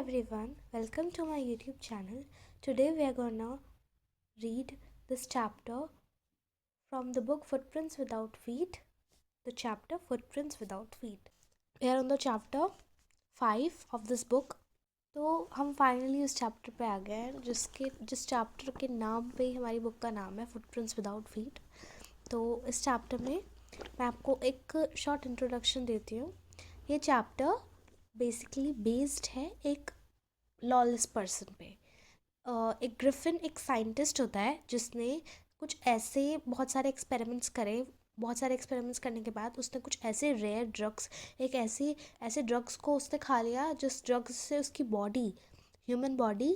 everyone, welcome to my YouTube channel. Today we are gonna read this chapter from the book Footprints Without Feet. The chapter Footprints Without Feet. We are on the chapter 5 of this book. तो हम finally उस chapter पे आ गए हैं जिस chapter के नाम पे ही हमारी बुक का नाम है फुटप्रिंट्स विदाउट फीट. तो इस चैप्टर में मैं आपको एक शॉर्ट इंट्रोडक्शन देती हूँ. ये चैप्टर बेसिकली बेस्ड है एक लॉलेस पर्सन पे. एक ग्रिफिन एक साइंटिस्ट होता है जिसने कुछ ऐसे बहुत सारे एक्सपेरिमेंट्स करने के बाद उसने कुछ ऐसे रेयर ड्रग्स ऐसे ड्रग्स को उसने खा लिया जिस ड्रग्स से उसकी बॉडी ह्यूमन बॉडी,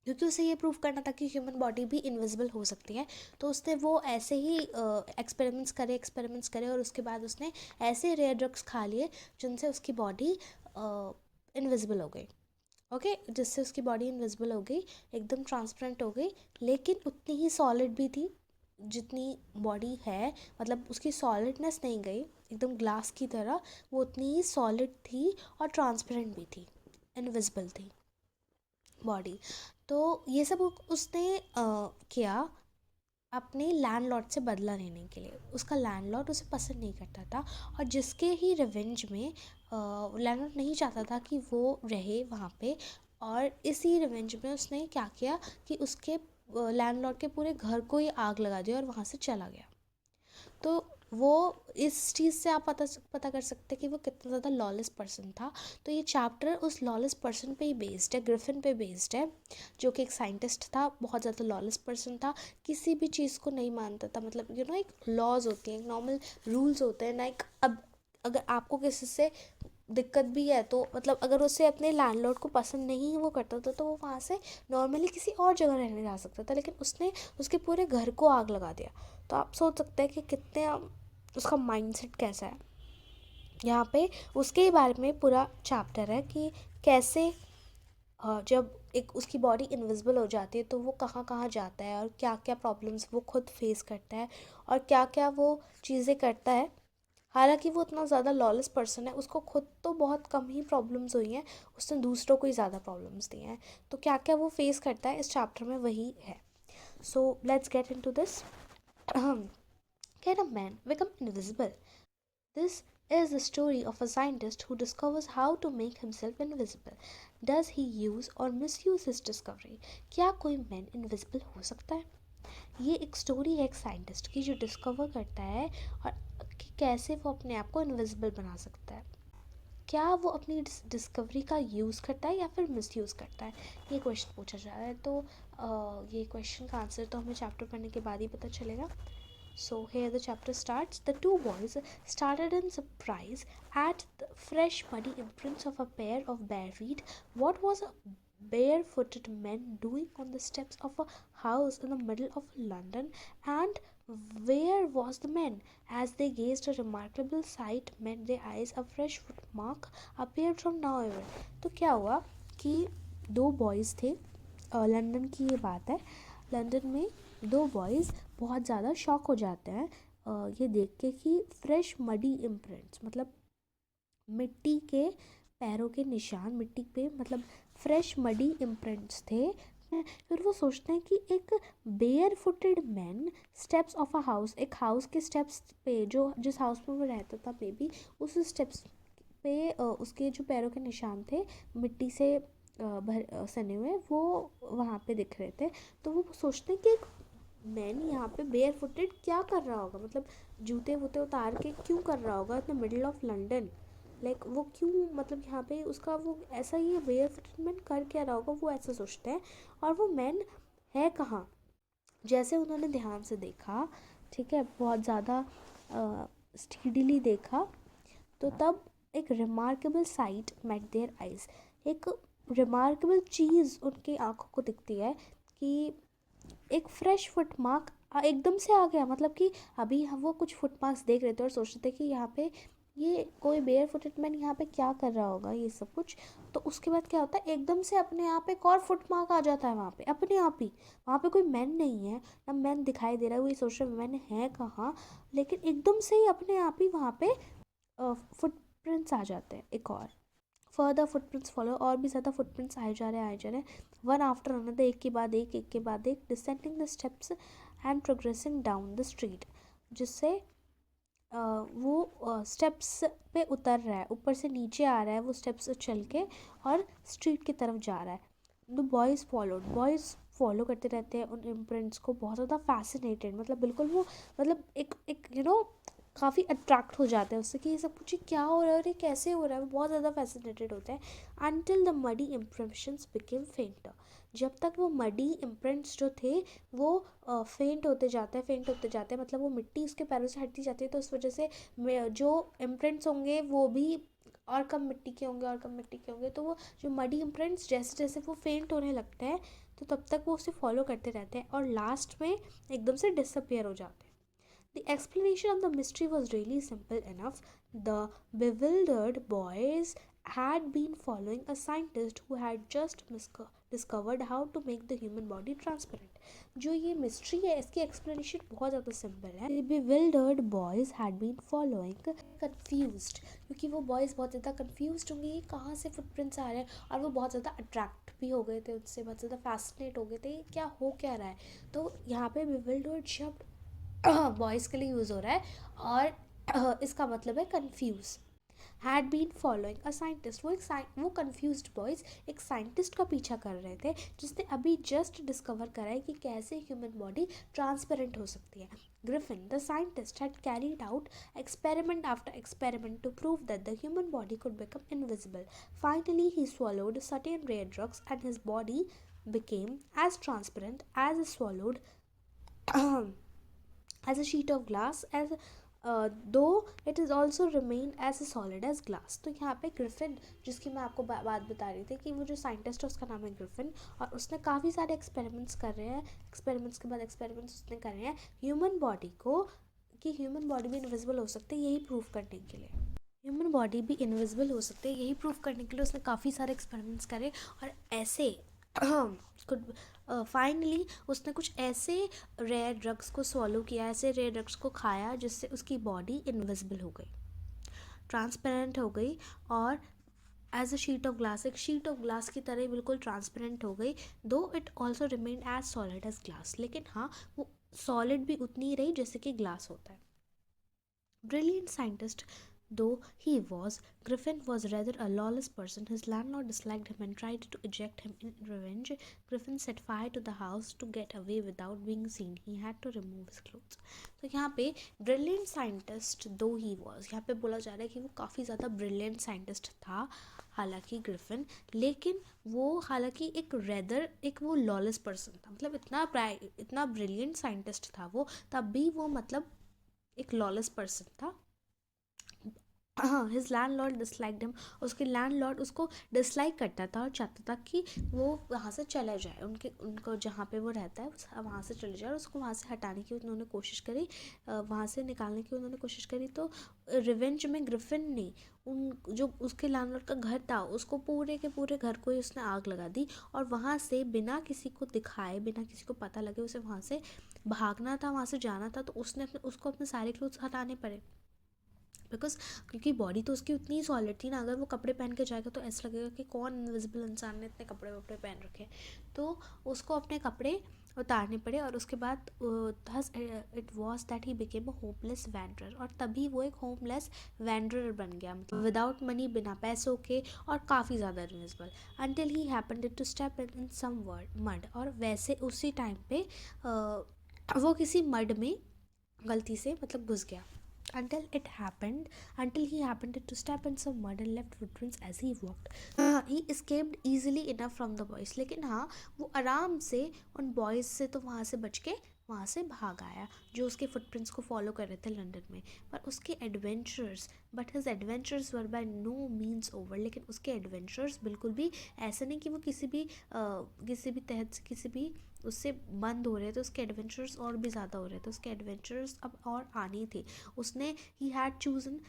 क्योंकि उसे ये प्रूव करना था कि ह्यूमन बॉडी भी इनविजिबल हो सकती है. तो उसने वो ऐसे ही एक्सपेरिमेंट्स करे और उसके बाद उसने ऐसे रेयर ड्रग्स खा लिए जिनसे उसकी बॉडी इनविजिबल हो गई. ओके जिससे उसकी बॉडी इनविजिबल हो गई, एकदम ट्रांसपेरेंट हो गई, लेकिन उतनी ही सॉलिड भी थी जितनी बॉडी है. मतलब उसकी सॉलिडनेस नहीं गई, एकदम ग्लास की तरह वो उतनी ही सॉलिड थी और ट्रांसपेरेंट भी थी, इनविजिबल थी बॉडी. तो ये सब उसने किया अपने लैंडलॉर्ड से बदला लेने के लिए. उसका लैंडलॉर्ड उसे पसंद नहीं करता था और जिसके ही रिवेंज में लैंडलॉर्ड नहीं चाहता था कि वो रहे वहाँ पे. और इसी रिवेंज में उसने क्या किया कि उसके लैंडलॉर्ड के पूरे घर को ही आग लगा दिया और वहाँ से चला गया. तो वो इस चीज़ से आप पता कर सकते हैं कि वो कितना ज़्यादा लॉलेस पर्सन था. तो ये चैप्टर उस लॉलेस पर्सन पे ही बेस्ड है, ग्रिफिन पे बेस्ड है, जो कि एक साइंटिस्ट था, बहुत ज़्यादा लॉलेस पर्सन था, किसी भी चीज़ को नहीं मानता था. मतलब एक लॉज होती हैं, एक नॉर्मल रूल्स होते हैं ना. एक अब अगर आपको किसी से दिक्कत भी है तो मतलब अगर उसे अपने लैंडलॉर्ड को पसंद नहीं वो करता था तो वो वहाँ से नॉर्मली किसी और जगह रहने जा सकता था, लेकिन उसने उसके पूरे घर को आग लगा दिया. तो आप सोच सकते हैं कि कितने उसका माइंडसेट कैसा है. यहाँ पे उसके ही बारे में पूरा चैप्टर है कि कैसे जब एक उसकी बॉडी इनविजिबल हो जाती है तो वो कहाँ कहाँ जाता है और क्या क्या प्रॉब्लम्स वो खुद फेस करता है और क्या क्या वो चीज़ें करता है. हालांकि वो इतना ज़्यादा लॉलेस पर्सन है, उसको खुद तो बहुत कम ही प्रॉब्लम्स हुई हैं, उसने दूसरों को ही ज़्यादा प्रॉब्लम्स दी हैं. तो क्या क्या वो फेस करता है इस चैप्टर में वही है. So let's get into this. Can a man become invisible? This is the story of a scientist who discovers how to make himself invisible. Does he use or misuse his discovery? क्या कोई man invisible हो सकता है? ये एक story है एक scientist की जो डिस्कवर करता है और कि कैसे वो अपने आप को इनविजिबल बना सकता है. क्या वो अपनी डिस्कवरी का यूज़ करता है या फिर मिसयूज़ करता है, ये क्वेश्चन पूछा जा रहा है. तो ये क्वेश्चन का आंसर तो हमें चैप्टर पढ़ने के बाद ही पता चलेगा. So here the chapter starts. The two boys started in surprise at the fresh muddy imprints of a pair of bare feet. What was a barefooted man doing on the steps of a house in the middle of London? And where was the man? As they gazed, a remarkable sight met their eyes. A fresh footmark appeared from nowhere. तो क्या हुआ कि दो boys थे, London की ये बात है. लंदन में दो बॉयज़ बहुत ज़्यादा शॉक हो जाते हैं ये देख के कि फ्रेश मडी इम्प्रिंट्स, मतलब मिट्टी के पैरों के निशान मिट्टी पे, मतलब फ्रेश मडी इम्प्रिंट्स थे. फिर वो सोचते हैं कि एक bare footed man steps of a house, एक हाउस के स्टेप्स पे, जो जिस हाउस में वो रहता था मे बी उस स्टेप्स पे उसके जो पैरों के निशान थे मिट्टी से सने हुए, वो वहाँ पे दिख रहे थे. तो वो सोचते हैं कि एक मैन यहाँ पे बेयर फुटेड क्या कर रहा होगा, मतलब जूते वूते उतार के क्यों कर रहा होगा इतना मिडिल ऑफ लंदन. लाइक वो क्यों, मतलब यहाँ पे उसका वो ऐसा ही है, बेयर फुटेड मैन कर क्या रहा होगा, वो ऐसा सोचते हैं. और वो मैन है कहाँ. जैसे उन्होंने ध्यान से देखा, ठीक है, बहुत ज़्यादा स्टीडीली देखा, तो तब एक remarkable sight met their eyes. एक रिमार्केबल चीज़ उनकी आंखों को दिखती है कि एक फ्रेश फुटमार्क एकदम से आ गया. मतलब कि अभी हम वो कुछ फुटमार्क्स देख रहे थे और सोच रहे थे कि यहाँ पे ये कोई बेयर फुटेड मैन यहाँ पे क्या कर रहा होगा, ये सब कुछ. तो उसके बाद क्या होता है, एकदम से अपने आप एक और फुटमार्क आ जाता है वहाँ पे अपने आप ही. वहाँ पे कोई मैन नहीं है, ना मैन दिखाई दे रहा है, वही सोच रहे मैन है कहाँ, लेकिन एकदम से ही अपने आप ही वहाँ पे फुटप्रिंट्स आ जाते हैं, एक और फर्दर फुटप्रिंट्स फॉलो, और भी ज़्यादा फुटप्रिंट्स आए जा रहे हैं, वन आफ्टर अनदर, एक के बाद एक, descending the steps and progressing down the street, जिससे वो स्टेप्स पे उतर रहा है, ऊपर से नीचे आ रहा है वो स्टेप्स चल के, और स्ट्रीट की तरफ जा रहा है. द बॉयज़ फॉलो करते रहते हैं उन इम्प्रिंट्स को, बहुत ज़्यादा फैसिनेटेड, मतलब बिल्कुल वो, मतलब एक काफ़ी अट्रैक्ट हो जाते हैं उससे कि ये सब कुछ क्या हो रहा है और ये कैसे हो रहा है, वो बहुत ज़्यादा फैसिनेटेड होते हैं. Until the muddy impressions became फेंटर, जब तक वो मडी इम्प्रिंट्स जो थे वो फेंट होते जाते हैं, मतलब वो मिट्टी उसके पैरों से हटती जाती है, तो उस वजह से जो इम्प्रिंट्स होंगे वो भी और कम मिट्टी के होंगे, तो वो जो मडी इम्प्रिंट्स जैसे जैसे वो फेंट होने लगते हैं, तो तब तक वो उसे फॉलो करते रहते हैं और लास्ट में एकदम से डिसअपियर हो जाते हैं. The explanation of the mystery was really simple enough. The bewildered boys had been following a scientist who had just discovered how to make the human body transparent. जो ये mystery है इसकी explanation बहुत ज़्यादा simple है. The bewildered boys had been following confused, क्योंकि वो boys बहुत ज़्यादा confused होंगे ये कहाँ से footprints आ रहे हैं, और वो बहुत ज़्यादा attract भी हो गए थे उससे, बहुत ज़्यादा fascinate हो गए थे क्या हो क्या रहा है. तो यहाँ पे bewildered शब्द बॉयज़ के लिए यूज़ हो रहा है, और इसका मतलब है confuse. Had been following a scientist, वो कन्फ्यूज्ड बॉयज़ एक साइंटिस्ट का पीछा कर रहे थे जिसने अभी जस्ट डिस्कवर करा है कि कैसे ह्यूमन बॉडी ट्रांसपेरेंट हो सकती है. Griffin the scientist had carried out experiment after experiment to prove that the human body could become invisible. Finally, he swallowed certain rare drugs and his body became as transparent as a swallowed as a sheet of glass, as though it is also remained as solid as glass. तो यहाँ पे Griffin, जिसकी मैं आपको बात बता रही थी कि वो जो साइंटिस्ट है उसका नाम है ग्रिफिन, और उसने काफ़ी सारे एक्सपेरिमेंट्स कर रहे हैं, एक्सपेरिमेंट्स के बाद एक्सपेरिमेंट्स उसने कर रहे हैं ह्यूमन बॉडी को, कि ह्यूमन बॉडी भी इनविजिबल हो सकती है, यही प्रूव करने के लिए. ह्यूमन बॉडी भी इनविजिबल हो सकते हैं यही प्रूव करने के लिए उसने काफ़ी सारे एक्सपेरिमेंट्स करे, और ऐसे फाइनली उसने कुछ ऐसे रेयर ड्रग्स को सॉलो किया, ऐसे रेयर ड्रग्स को खाया जिससे उसकी बॉडी इनविजिबल हो गई, ट्रांसपेरेंट हो गई, और as a sheet of glass, एक शीट ऑफ ग्लास की तरह बिल्कुल ट्रांसपेरेंट हो गई. Though it also remained as solid as glass, लेकिन हाँ वो सॉलिड भी उतनी ही रही जैसे कि ग्लास होता है. Brilliant scientist though he was, Griffin was rather a lawless person. His landlord disliked him and tried to eject him. In revenge, Griffin set fire to the house to get away without being seen. He had to remove his clothes. तो यहाँ पे brilliant scientist though he was, यहाँ पे बोला जा रहा है कि वो काफ़ी ज़्यादा brilliant scientist था हालांकि ग्रिफिन, लेकिन वो हालांकि एक वो लॉलेस पर्सन था, मतलब इतना ब्रिलियंट साइंटिस्ट था वो, तब भी वो मतलब एक लॉलेस पर्सन था. हाँ, हिज लैंडलॉर्ड डिसलाइक्ड हिम, उसके लैंडलॉर्ड उसको डिसलाइक करता था और चाहता था कि वो वहाँ से चला जाए, उनको जहाँ पे वो रहता है वहाँ से चले जाए, और उसको वहाँ से हटाने की उन्होंने कोशिश करी, वहाँ से निकालने की उन्होंने कोशिश करी. तो रिवेंज में ग्रिफिन ने जो उसके लैंडलॉर्ड का घर था उसको पूरे के पूरे घर को ही उसने आग लगा दी, और वहाँ से बिना किसी को दिखाए, बिना किसी को पता लगे उसे वहाँ से भागना था, वहाँ से जाना था. तो उसको अपने सारे क्लोथ्स हटाने पड़े, क्योंकि बॉडी तो उसकी उतनी ही सॉलिड थी ना, अगर वो कपड़े पहन के जाएगा तो ऐसा लगेगा कि कौन इनविजिबल इंसान ने इतने कपड़े वपड़े पहन रखे. तो उसको अपने कपड़े उतारने पड़े, और उसके बाद thus it was that he became a homeless wanderer, और तभी वो एक होमलेस वैंडरर बन गया, मतलब विदाउट मनी, बिना पैसों के, और काफ़ी ज़्यादा invisible. Until he happened to step in some mud, और वैसे उसी टाइम पे वो किसी मड में गलती से मतलब घुस गया. Until he happened to step in some mud and left footprints as he walked. He escaped easily enough from the boys. लेकिन हाँ वो आराम से उन बॉयज़ से तो वहाँ से बच के वहाँ से भाग आया जो उसके फुटप्रिंट्स को फॉलो कर रहे थे लंदन में. पर उसके adventures, but his adventures were by no means over, लेकिन उसके एडवेंचर्स बिल्कुल भी ऐसे नहीं कि वो किसी भी तहत से किसी भी उससे बंद हो रहे थे. उसके एडवेंचर्स और भी ज़्यादा हो रहे थे, उसके एडवेंचर्स अब और आने थे. उसने ही हैड चूजन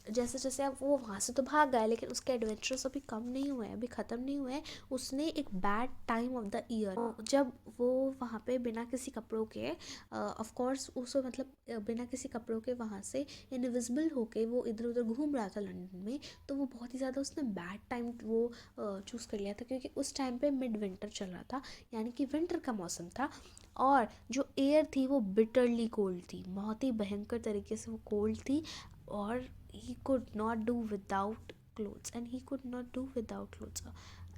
जैसे जैसे अब वो वहाँ से तो भाग गया, लेकिन उसके एडवेंचर्स अभी कम नहीं हुए हैं, अभी ख़त्म नहीं हुए हैं। उसने एक bad time of the year, जब वो वहाँ पे बिना किसी कपड़ों के, ऑफ कोर्स उसको मतलब बिना किसी कपड़ों के वहाँ से इनविजिबल होके वो इधर उधर घूम रहा था लंदन में, तो वो बहुत ही ज़्यादा उसने बैड टाइम वो चूज़ कर लिया था, क्योंकि उस टाइम पे मिड विंटर चल रहा था, यानी कि विंटर का मौसम था। और जो एयर थी वो बिटरली कोल्ड थी, बहुत ही भयंकर तरीके से वो कोल्ड थी। और he could not do without clothes, and he could not do without clothes.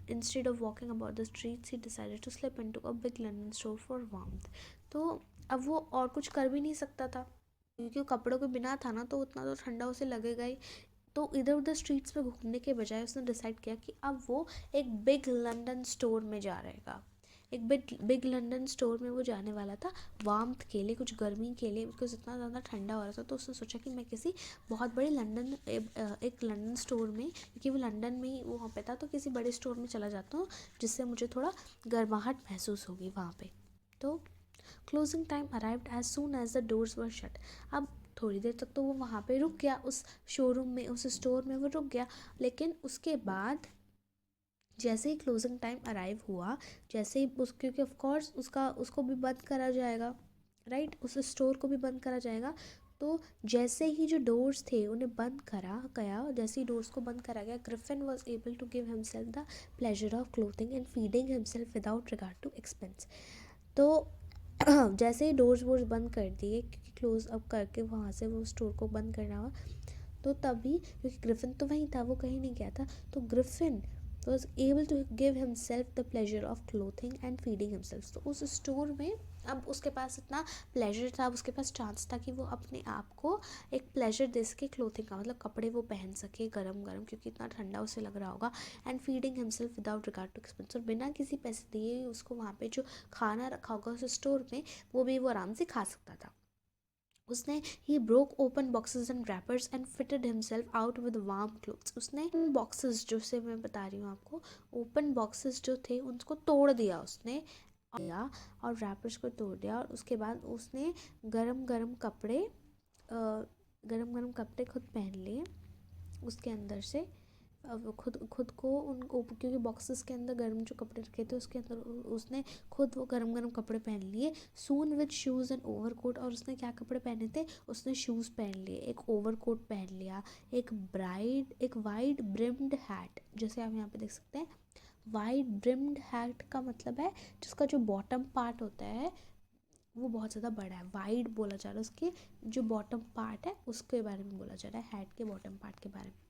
Instead of walking about the streets, he decided to slip into a big London store for warmth. तो अब वो और कुछ कर भी नहीं सकता था, क्योंकि वो कपड़ों के बिना था ना, तो उतना तो ठंडा उसे लगेगा ही। तो इधर उधर स्ट्रीट्स में घूमने के बजाय उसने डिसाइड किया कि अब वो एक बिग लंदन स्टोर में जा रहेगा। एक बिग लंदन स्टोर में वो जाने वाला था वार्मथ के लिए, कुछ गर्मी के लिए, बिकॉज इतना ज़्यादा ठंडा हो रहा था। तो उसने सोचा कि मैं किसी बहुत बड़े लंदन एक लंदन स्टोर में, क्योंकि वो लंदन में ही वहाँ पे था, तो किसी बड़े स्टोर में चला जाता हूँ जिससे मुझे थोड़ा गर्माहट महसूस होगी वहाँ पे। तो closing time arrived as soon as the doors were shut. अब थोड़ी देर तक तो वो वहाँ पे रुक गया, उस शोरूम में, उस स्टोर में वो रुक गया, लेकिन उसके बाद जैसे ही क्लोजिंग टाइम अराइव हुआ, जैसे ही क्योंकि ऑफ कोर्स उसको भी बंद करा जाएगा, राइट, उस स्टोर को भी बंद करा जाएगा। तो जैसे ही जो डोर्स थे उन्हें बंद करा गया, जैसे ही डोर्स को बंद करा गया, Griffin was able to give himself the pleasure of clothing and feeding himself without regard to expense. तो जैसे ही डोर्स वोर्स बंद कर दिए, क्योंकि क्लोज अप करके वहाँ से वो स्टोर को बंद करना हुआ, तो तभी, क्योंकि ग्रिफिन तो वहीं था, वो कहीं नहीं गया था, तो Griffin was able to give himself the pleasure of clothing and feeding himself। तो उस स्टोर में अब उसके पास इतना प्लेजर था, उसके पास चांस था कि वो अपने आप को एक प्लेजर दे सके क्लोथिंग का, मतलब कपड़े वो पहन सके गरम गरम, क्योंकि इतना ठंडा उसे लग रहा होगा। And feeding himself without regard to expense, और बिना किसी पैसे दिए उसको वहाँ पे जो खाना रखा होगा उस स्टोर में, वो भी वो आराम से खा सकता था। उसने he broke open boxes and rappers and fitted himself out with warm clothes. उसने बॉक्सेस जो से मैं बता रही हूँ आपको, ओपन बॉक्सेस जो थे उनको तोड़ दिया उसने, और रैपर्स को तोड़ दिया, और उसके बाद उसने गरम गरम कपड़े खुद पहन लिए उसके अंदर से। अब खुद को क्योंकि बॉक्सेस के अंदर गर्म जो कपड़े रखे थे उसके अंदर उसने खुद वो गरम गरम कपड़े पहन लिए, soon with shoes and overcoat. और उसने क्या कपड़े पहने थे, उसने शूज़ पहन लिए, एक ओवरकोट पहन लिया, एक वाइड ब्रिम्ड हैट, जैसे आप यहाँ पे देख सकते हैं। वाइड ब्रिम्ड हैट का मतलब है जिसका जो बॉटम पार्ट होता है वो बहुत ज़्यादा बड़ा है, वाइड बोला जा रहा है, उसके जो बॉटम पार्ट है उसके बारे में बोला जा रहा है, हैट के बॉटम पार्ट के बारे में।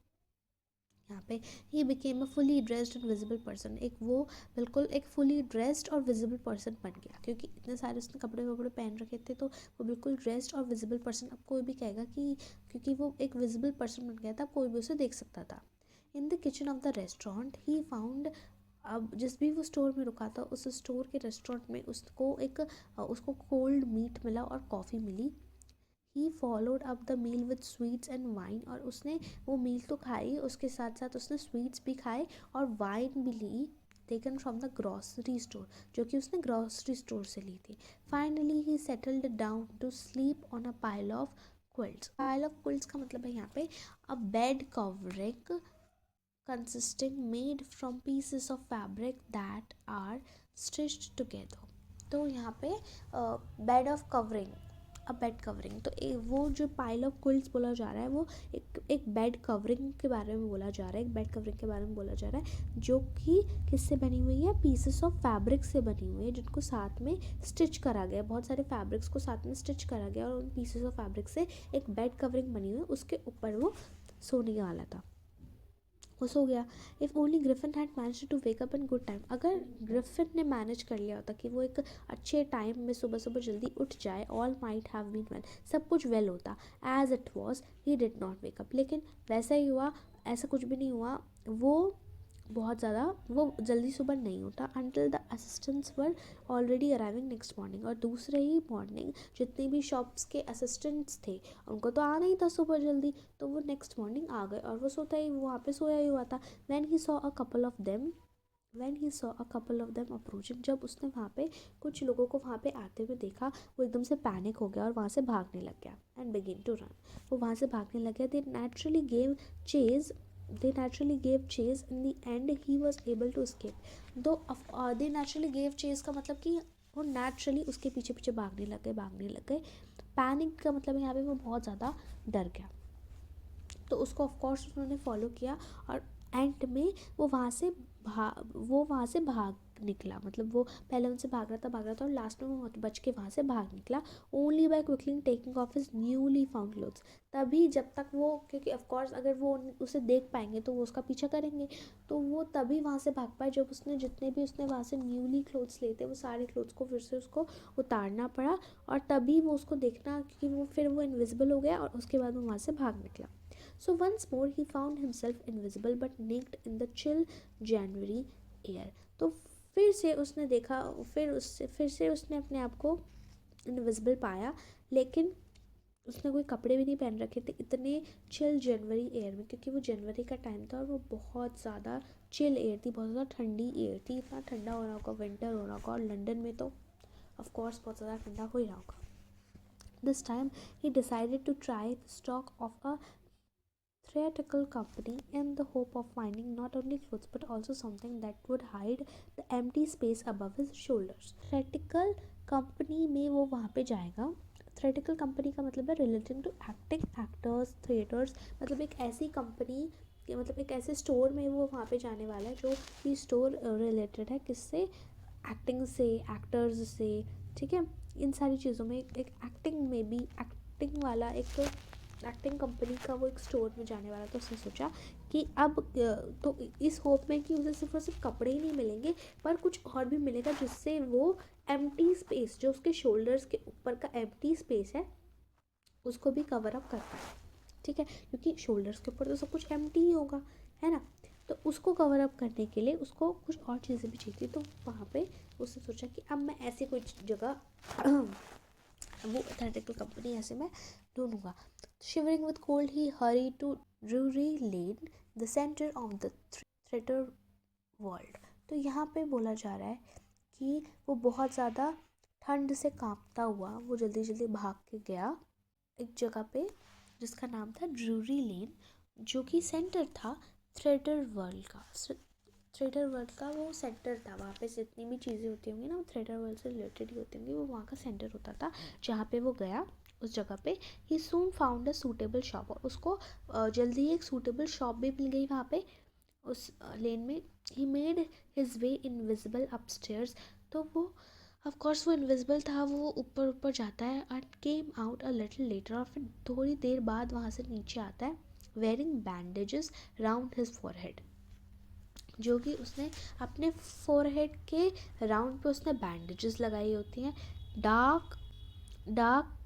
यहाँ पे ही became a fully dressed and visible person, एक वो बिल्कुल एक फुली ड्रेस्ड और विजिबल पर्सन बन गया, क्योंकि इतने सारे उसने कपड़े वपड़े पहन रखे थे, तो वो बिल्कुल ड्रेस्ड और विजिबल पर्सन। अब कोई भी कहेगा कि क्योंकि वो एक विजिबल पर्सन बन गया था, कोई भी उसे देख सकता था। In the kitchen of the restaurant he found, अब जिस भी वो स्टोर में रुका था उस स्टोर के रेस्टोरेंट में उसको कोल्ड मीट मिला और कॉफ़ी मिली। He followed up the meal with sweets and wine, और उसने वो मील तो खाई, उसके साथ साथ उसने स्वीट्स भी खाए और वाइन भी ली, taken from the grocery store, जो कि उसने ग्रॉसरी स्टोर से ली थी। Finally he settled down to sleep on a pile of quilts. Pile of quilts का मतलब है यहाँ पे a bed covering consisting made from pieces of fabric that are stitched together। तो यहाँ पे bed of covering, bed covering, तो वो जो पाइल ऑफ क्विल्ट्स बोला जा रहा है वो एक बेड कवरिंग के बारे में बोला जा रहा है, एक बेड कवरिंग के बारे में बोला जा रहा है, जो कि किससे बनी हुई है, पीसेस ऑफ फैब्रिक से बनी हुई है, जिनको साथ में स्टिच करा गया, बहुत सारे फैब्रिक्स को साथ में स्टिच करा गया, और उन पीसेस ऑफ फैब्रिक से एक बेड कवरिंग बनी हुई है, उसके ऊपर वो सोने वाला था, वो सो गया। If only Griffin had manage to wake up in good time, अगर ग्रिफिन ने मैनेज कर लिया होता कि वो एक अच्छे टाइम में सुबह सुबह जल्दी उठ जाए, all might have been well, सब कुछ वेल होता। As it was he did not wake up, लेकिन वैसा ही हुआ, ऐसा कुछ भी नहीं हुआ, वो जल्दी सुबह नहीं उठा। Until the assistants were already arriving next morning, और दूसरे ही मॉर्निंग जितने भी शॉप्स के असिस्टेंट्स थे उनको तो आना ही था सुबह जल्दी, तो वो नेक्स्ट मॉर्निंग आ गए, और वो सोया ही हुआ था। When he saw a couple of them When he saw a couple of them approaching, जब उसने वहाँ पे कुछ लोगों को वहाँ पे आते हुए देखा, वो एकदम से पैनिक हो गया और वहाँ से भागने लग गया. And begin to run. वो वहाँ से भागने लग गया. chase they naturally gave chase. In the end he was able to escape. Though they naturally gave chase का मतलब कि वो naturally उसके पीछे पीछे भागने लग गए. पैनिक का मतलब यहाँ पे वो बहुत ज़्यादा डर गया, तो उसको ऑफ कोर्स उन्होंने फॉलो किया और एंड में वो वहाँ से भाग निकला. मतलब वो पहले उनसे भाग रहा था और लास्ट में वो बच के वहाँ से भाग निकला. Only by quickly taking of his newly found clothes. तभी जब तक वो, क्योंकि ऑफ कोर्स अगर वो उसे देख पाएंगे तो वो उसका पीछा करेंगे, तो वो तभी वहाँ से भाग पाए जब उसने जितने भी उसने वहाँ से न्यूली क्लोथ्स लिए थे वो सारे क्लोथ्स को फिर से उसको उतारना पड़ा, और तभी वो उसको देखना, क्योंकि वो इनविजिबल हो गया और उसके बाद वो वहाँ से भाग निकला. So once more he found himself invisible but naked in the chill January air. तो फिर से उसने देखा, फिर से उसने अपने आप को इनविजिबल पाया, लेकिन उसने कोई कपड़े भी नहीं पहन रखे थे इतने चिल जनवरी एयर में, क्योंकि वो जनवरी का टाइम था और वो बहुत ज़्यादा चिल एयर थी, बहुत ज़्यादा ठंडी एयर थी. इतना ठंडा हो रहा होगा, विंटर हो रहा होगा, और लंदन में तो ऑफ कोर्स बहुत ज़्यादा ठंडा हो ही रहा होगा. This time he decided to try the stock of a theatrical company in the hope of finding not only clothes but also something that would hide the empty space above his shoulders. Theatrical company में वो वहाँ पे जाएगा. theatrical company का मतलब है relating to acting, actors, theaters. मतलब एक ऐसी कंपनी, मतलब एक ऐसे स्टोर में वो वहाँ पे जाने वाला है जो कि स्टोर रिलेटेड है किससे, एक्टिंग से, एक्टर्स से, ठीक है, इन सारी चीज़ों में. एक एक्टिंग में भी एक्टिंग वाला एक एक्टिंग कंपनी का वो एक स्टोर में जाने वाला. तो उसने सोचा कि अब तो इस होप में कि उसे सिर्फ और सिर्फ कपड़े ही नहीं मिलेंगे पर कुछ और भी मिलेगा जिससे वो एम्प्टी स्पेस, जो उसके शोल्डर्स के ऊपर का एम्प्टी स्पेस है, उसको भी कवर अप कर पाए. ठीक है, क्योंकि शोल्डर्स के ऊपर तो सब कुछ एम्प्टी ही होगा, है ना. तो उसको कवर अप करने के लिए उसको कुछ और चीज़ें भी चाहिए. तो वहाँ पे उसने सोचा कि अब मैं ऐसी कोई जगह वो theatrical कंपनी ऐसे मैं ढूंढूंगा. Shivering with cold, he hurried to Drury Lane, the center of the theatre world. तो यहाँ पे बोला जा रहा है कि वो बहुत ज़्यादा ठंड से कांपता हुआ वो जल्दी जल्दी भाग के गया एक जगह पे जिसका नाम था ड्रूरी लेन, जो कि सेंटर था थिएटर वर्ल्ड का. थिएटर वर्ल्ड का वो सेंटर था. वहाँ पे जितनी भी चीज़ें होती होंगी ना वो थिएटर वर्ल्ड से रिलेटेड ही होती होंगी. वो वहाँ का सेंटर होता था जहाँ पे वो गया. उस जगह पे ही सून फाउंड अ सूटेबल शॉप, और उसको जल्दी ही एक सूटेबल शॉप भी मिल गई वहाँ पे उस लेन में. He made his way invisible upstairs. तो वो ऑफ कोर्स वो इनविजिबल था, वो ऊपर ऊपर जाता है and came out a little letter, और फिर थोड़ी देर बाद वहाँ से नीचे आता है wearing bandages round his forehead, जो कि उसने अपने फोरहेड के राउंड पे उसने बैंडेजेस लगाई होती हैं, डार्क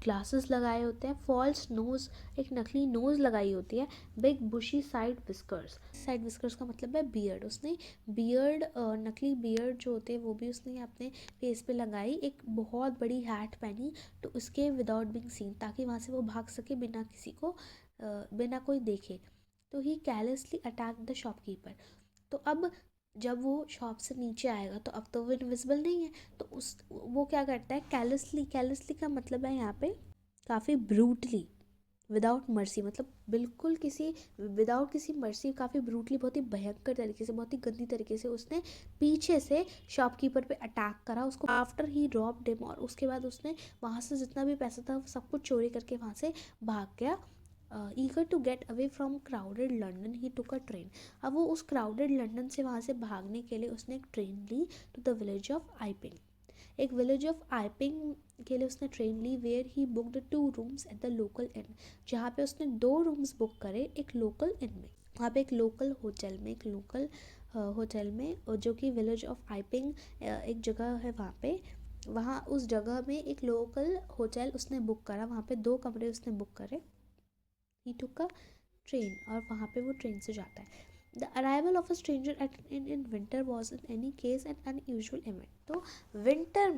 ग्लासेस लगाए होते हैं, फॉल्स नोज़, एक नकली नोज़ लगाई होती है, बिग बुशी साइड विस्कर्स का मतलब है बियर्ड. उसने बियर्ड, नकली बियर्ड जो होते हैं वो भी उसने अपने फेस पे लगाई. एक बहुत बड़ी हैट पहनी तो उसके विदाउट बीइंग सीन, ताकि वहाँ से वो भाग सके बिना किसी को बिना कोई देखे. तो ही कैरलेसली अटैक द शॉपकीपर. तो अब जब वो शॉप से नीचे आएगा तो अब तो वो इनविजिबल नहीं है, तो वो क्या करता है, कैरलेसली का मतलब है यहाँ पे काफ़ी ब्रूटली, विदाउट मर्सी, मतलब बिल्कुल विदाउट किसी मर्सी, काफ़ी ब्रूटली, बहुत ही भयंकर तरीके से, बहुत ही गंदी तरीके से उसने पीछे से शॉपकीपर पे अटैक करा उसको. आफ्टर ही रॉब्ड हिम, और उसके बाद उसने वहाँ से जितना भी पैसा था सब कुछ चोरी करके वहाँ से भाग गया. eager to get away from crowded London, he took a train. अब वो उस crowded London से वहाँ से भागने के लिए उसने एक ट्रेन ली to the village of Iping. एक विलेज ऑफ आइपिंग के लिए उसने ट्रेन ली, where he booked 2 rooms at the local inn, जहाँ पे उसने 2 rooms बुक करे एक लोकल इन में. वहाँ पे एक लोकल होटल में जो कि विलेज ऑफ आइपिंग एक जगह है वहाँ पे, वहाँ उस जगह में एक लोकल होटल उसने बुक करा. वहाँ पे 2 कमरे उसने बुक करे. He took a train, और वहाँ पे वो ट्रेन से जाता है. The arrival of a stranger at an inn in winter was in any case an unusual event. तो विंटर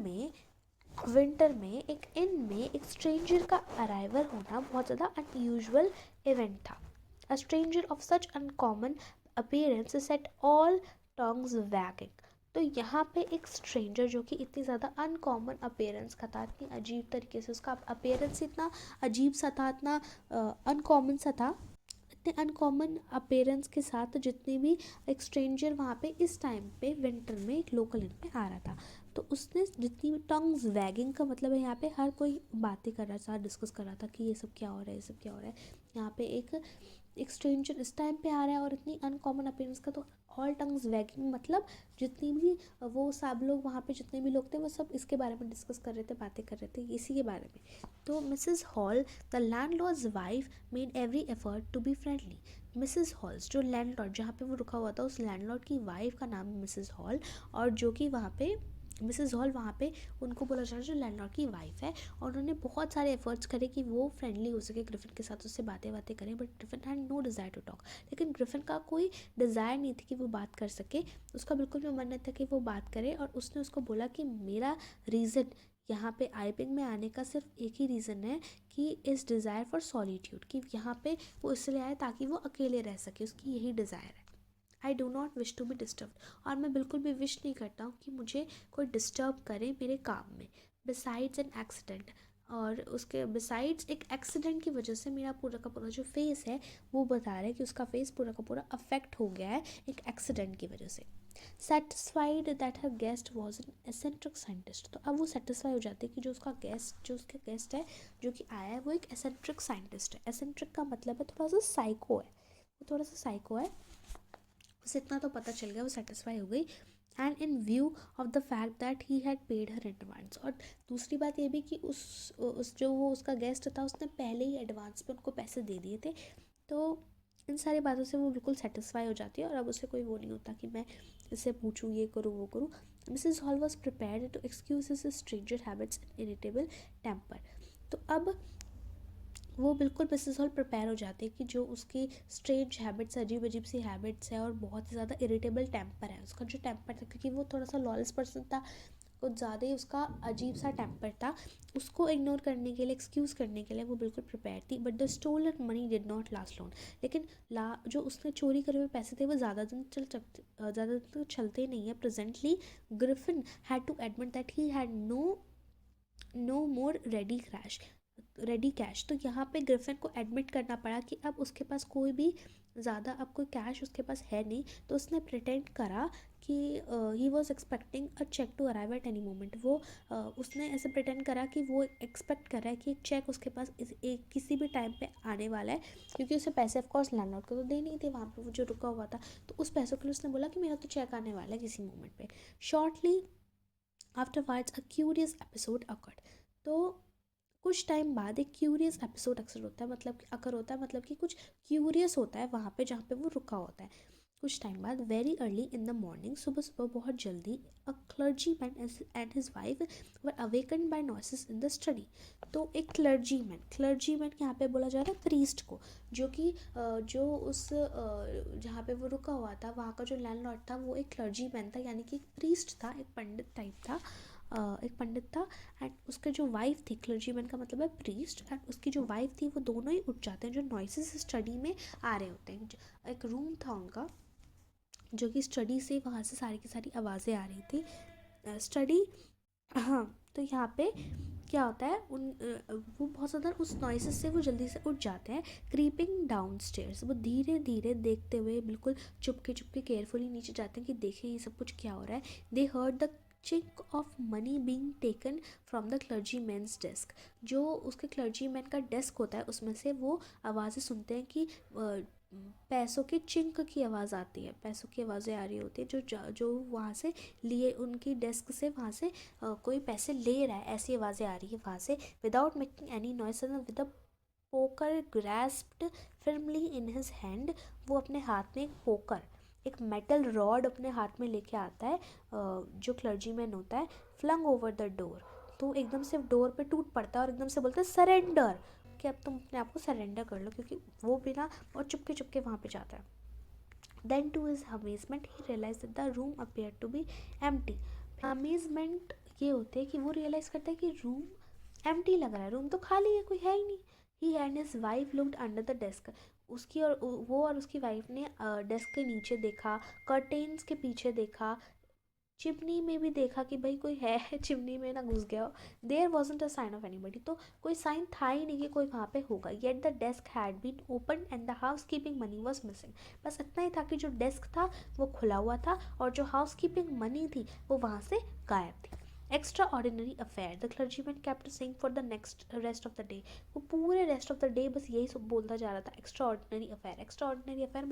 में एक इन में एक स्ट्रेंजर का अराइवल होना बहुत ज़्यादा अनयूजुअल इवेंट था. A stranger of such uncommon appearance set all tongues wagging। तो यहाँ पे एक स्ट्रेंजर जो कि इतनी ज़्यादा अनकॉमन अपीयरेंस का था, इतनी अजीब तरीके से उसका अपीयरेंस इतना अजीब सा था, इतना अनकॉमन सा था, इतने अनकॉमन अपीयरेंस के साथ जितने भी एक स्ट्रेंजर वहाँ पे इस टाइम पे विंटर में एक लोकल इन पे आ रहा था, तो उसने जितनी भी टंग्स वैगिंग का मतलब है यहाँ पे हर कोई बातें कर रहा था, डिस्कस कर रहा था कि ये सब क्या हो रहा है, ये सब क्या हो रहा है। यहाँ पे एक स्ट्रेंजर इस टाइम पे आ रहा है और इतनी अनकॉमन अपीयरेंस का, तो ऑल टंग्स वैगिंग मतलब जितनी भी वो सब लोग वहाँ पे जितने भी लोग थे वो सब इसके बारे में डिस्कस कर रहे थे, बातें कर रहे थे इसी के बारे में। तो Mrs Hall the landlord's wife made every effort to be friendly. Mrs Hall's जो लैंडलॉर्ड जहाँ पे वो रुका हुआ था उस लैंडलॉर्ड की वाइफ का नाम है मिसेस हॉल, और जो कि वहाँ पे मिसेस हॉल वहाँ पे उनको बोला जा रहा है जो लैंडलॉर्ड की वाइफ है, और उन्होंने बहुत सारे एफर्ट्स करे कि वो फ्रेंडली हो सके ग्रिफिन के साथ, उससे बातें करें, but Griffin had no desire to talk. लेकिन ग्रिफिन का कोई डिज़ायर नहीं थी कि वो बात कर सके, उसका बिल्कुल भी मन नहीं था कि वो बात करे, और उसने उसको बोला कि मेरा रीज़न यहाँ पे आईपिंग में आने का सिर्फ एक ही रीज़न है कि इस डिज़ायर फॉर सॉलिट्यूड, कि यहाँ पे वो इसलिए आए ताकि वो अकेले रह सके, उसकी यही डिज़ायर है। I do not wish to be disturb, और मैं बिल्कुल भी विश नहीं करता हूँ कि मुझे कोई डिस्टर्ब करे मेरे काम में। बिसाइड्स एन एक्सीडेंट, और उसके बिसाइड्स एक एक्सीडेंट की वजह से मेरा पूरा का पूरा जो फेस है वो बता रहा है कि उसका फेस पूरा का पूरा अफेक्ट हो गया है एक एक्सीडेंट की वजह से। Satisfied that her guest was an eccentric scientist, तो अब वो सेटिस्फाई हो जाती है कि जो उसका गेस्ट है जो कि आया है वो एक एसेंट्रिक साइंटिस्ट है। एसेंट्रिक का मतलब है थोड़ा सा साइको है, वो थोड़ा सा साइको है, उसे इतना तो पता चल गया, वो सेटिस्फाई हो गई। And in view of the fact that he had paid her advance, और दूसरी बात ये भी कि उस जो वो उसका गेस्ट था उसने पहले ही एडवांस पे उनको पैसे दे दिए थे, तो इन सारी बातों से वो बिल्कुल सेटिस्फाई हो जाती है, और अब उसे कोई वो नहीं होता कि मैं इससे पूछूँ, ये करूँ, वो करूँ। Mrs Hall was prepared to excuse his stranger habits and irritable temper, तो अब वो बिल्कुल मिसेस हॉल प्रिपेयर हो जाती है कि जो उसकी स्ट्रेंज हैबिट्स, अजीब अजीब सी हैबिट्स है, और बहुत ही ज़्यादा इरिटेबल टेम्पर है उसका, जो टेम्पर था क्योंकि वो थोड़ा सा लॉलेस पर्सन था, कुछ ज़्यादा ही उसका अजीब सा टेम्पर था, उसको इग्नोर करने के लिए, एक्सक्यूज़ करने के लिए वो बिल्कुल प्रिपेयर थी। But the stolen money did not last long, लेकिन जो उसने चोरी करे हुए पैसे थे वो ज़्यादा दिन तो चलते नहीं है। Presently Griffin had to admit that he had no more ready cash, तो यहाँ पे ग्रिफिन को एडमिट करना पड़ा कि अब उसके पास कोई भी ज़्यादा अब कोई कैश उसके पास है नहीं, तो उसने प्रिटेंड करा कि he was expecting a cheque to arrive at any moment. वो उसने ऐसे प्रिटेंड करा कि वो एक्सपेक्ट कर रहा है कि एक चेक उसके पास किसी भी टाइम पे आने वाला है, क्योंकि उसे पैसे ऑफकोर्स लैंडलॉर्ड को तो दे नहीं थे वहाँ पे वो जो रुका हुआ था, तो उस पैसों के लिए उसने बोला कि मेरा तो चेक आने वाला है किसी मोमेंट पे। Shortly afterwards a curious episode occurred, तो कुछ टाइम बाद एक क्यूरियस एपिसोड अक्सर होता है, मतलब कि अकर होता है, मतलब कि कुछ क्यूरियस होता है वहाँ पे जहाँ पे वो रुका होता है। कुछ टाइम बाद very early in the morning, सुबह सुबह बहुत जल्दी, a clergy man and his wife were awaken by noises in the study, तो एक क्लर्जी मैन यहाँ पे बोला जा रहा है प्रीस्ट को, जो कि जो उस जहाँ पे वो रुका हुआ था वहाँ का जो लैंडलॉर्ड था वो एक क्लर्जी मैन था, यानी कि एक प्रीस्ट था, एक पंडित टाइप था, एक पंडित था। एंड उसके जो वाइफ थी, क्लर्जीमैन का मतलब है प्रीस्ट, एंड उसकी जो वाइफ थी वो दोनों ही उठ जाते हैं जो नॉइसेस स्टडी में आ रहे होते हैं। एक रूम था उनका जो कि स्टडी से वहाँ से सारी की सारी आवाज़ें आ रही थी स्टडी। हाँ, तो यहाँ पे क्या होता है वो बहुत ज़्यादा उस नॉइसेस से वो जल्दी से उठ जाते हैं। क्रीपिंग डाउन स्टेयर्स, वो धीरे धीरे देखते हुए बिल्कुल चुपके चुपके केयरफुली नीचे जाते हैं कि देखें ये सब कुछ क्या हो रहा है। They heard the chink of money being taken from the clergyman's desk, जो उसके क्लर्जी मैन का डेस्क होता है उसमें से वो आवाज़ें सुनते हैं कि पैसों की चिंक की आवाज़ आती है, पैसों की आवाज़ें आ रही होती है, जो वहाँ से लिए उनकी डेस्क से वहाँ से कोई पैसे ले रहा है, ऐसी आवाज़ें आ रही है वहाँ से। Without making any noise with a poker grasped firmly in his hand, वो अपने हाथ में एक पोकर, एक मेटल रॉड अपने हाथ में लेके आता है जो क्लर्जीमैन होता है। फ्लंग ओवर द डोर, तो एकदम से डोर पे टूट पड़ता है और एकदम से बोलता है सरेंडर, कि अब तुम अपने आप को सरेंडर कर लो, क्योंकि वो बिना और चुपके चुपके वहाँ पे जाता है। Then to his amazement he realise that the room appear to be empty. Amazement ये होते है कि वो रियलाइज़ करता है कि रूम एम्प्टी लग रहा है, रूम तो खाली है, कोई है ही नहीं। He and his wife looked under the desk, उसकी और वो और उसकी वाइफ ने डेस्क के नीचे देखा, कर्टेन्स के पीछे देखा, चिमनी में भी देखा कि भाई कोई है चिमनी में ना घुस गया हो। There wasn't a sign of anybody, तो कोई साइन था ही नहीं कि कोई वहाँ पे होगा। Yet the desk had been open and the housekeeping money was missing. बस इतना ही था कि जो डेस्क था वो खुला हुआ था और जो हाउस कीपिंग मनी थी वो वहाँ से गायब थी। Extra ordinary affair, the clergyman kept saying for the next rest of the day. वो पूरे रेस्ट ऑफ द डे बस यही सब बोलता जा रहा था, extra ordinary affair, extra ordinary affair.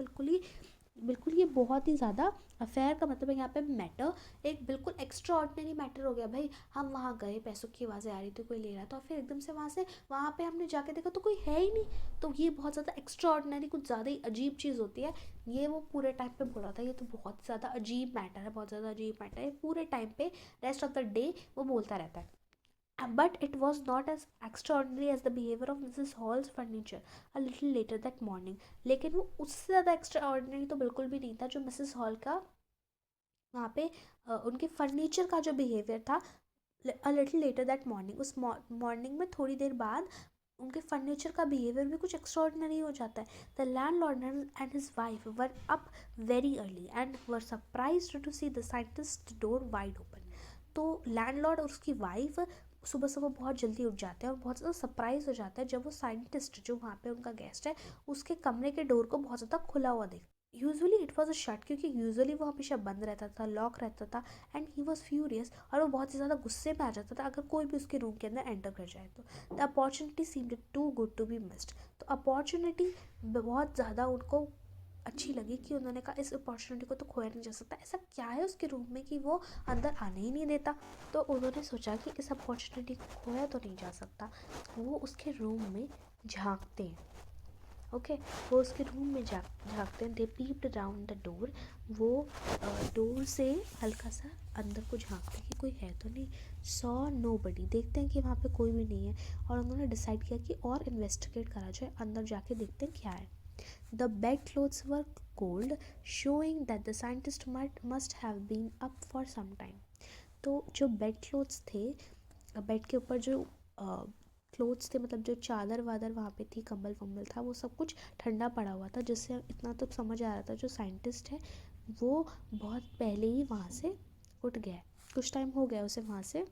बिल्कुल ये बहुत ही ज़्यादा, अफेयर का मतलब है यहाँ पे मैटर, एक बिल्कुल एक्स्ट्रा ऑर्डिनरी मैटर हो गया। भाई हम वहाँ गए, पैसों की आवाज़ें आ रही थी, कोई ले रहा था, और फिर एकदम से वहाँ पे हमने जाके देखा तो कोई है ही नहीं। तो ये बहुत ज़्यादा एक्स्ट्रा ऑर्डिनरी, कुछ ज़्यादा ही अजीब चीज़ होती है। ये वो पूरे टाइम पे बोल रहा था, ये तो बहुत ज़्यादा अजीब मैटर है, बहुत ज़्यादा अजीब मैटर है। पूरे टाइम पे रेस्ट ऑफ द डे वो बोलता रहता है। But it was not as extraordinary as the behavior of Mrs. Hall's furniture a little later that morning. लेकिन वो उससे ज़्यादा एक्स्ट्रा ऑर्डिनरी तो बिल्कुल भी नहीं था जो मिसेस हॉल का वहाँ पे उनके फर्नीचर का जो बिहेवियर था a little letter that morning. उस मॉर्निंग में थोड़ी देर बाद उनके फर्नीचर का बिहेवियर भी कुछ एक्स्ट्रॉर्डिनरी हो जाता है। The landlord and his wife were up very early and were surprised to see the scientist door wide open. तो लैंडलॉर्ड और उसकी वाइफ सुबह सुबह बहुत जल्दी उठ जाते हैं और बहुत ज़्यादा सरप्राइज हो जाता है जब वो साइंटिस्ट जो वहाँ पे उनका गेस्ट है उसके कमरे के डोर को बहुत ज़्यादा खुला हुआ देख। Usually it was a shut, क्योंकि यूजुअली वो हमेशा बंद रहता था, लॉक रहता था। एंड ही वॉज फ्यूरियस, और वो बहुत ही ज़्यादा गुस्से में आ जाता था अगर कोई भी उसके रूम के अंदर एंटर कर जाए तो। The opportunity seemed too good to be missed. तो अपॉर्चुनिटी बहुत ज़्यादा उनको अच्छी लगी कि उन्होंने कहा इस अपॉर्चुनिटी को तो खोया नहीं जा सकता, ऐसा क्या है उसके रूम में कि वो अंदर आने ही नहीं देता। तो उन्होंने सोचा कि इस अपॉर्चुनिटी को खोया तो नहीं जा सकता। वो उसके रूम में झांकते हैं। ओके, वो उसके रूम में झांकते हैं। दे पीप्ड अराउंड द डोर। वो डोर से हल्का सा अंदर को झांकते हैं कि कोई है तो नहीं। सॉ नो बडी, देखते हैं कि वहाँ पे कोई भी नहीं है, और उन्होंने डिसाइड किया कि और इन्वेस्टिगेट करा जाए, अंदर जाके देखते हैं क्या है। The bedclothes were cold, showing that the scientist must have been up for some time. तो जो बेड क्लोथ्स थे, बेड के ऊपर जो क्लोथ्स थे, मतलब जो चादर वादर वहाँ पे थी, कंबल वम्बल था, वो सब कुछ ठंडा पड़ा हुआ था, जिससे इतना तो समझ आ रहा था जो साइंटिस्ट है वो बहुत पहले ही वहाँ से उठ गया है, कुछ टाइम हो गया उसे वहाँ से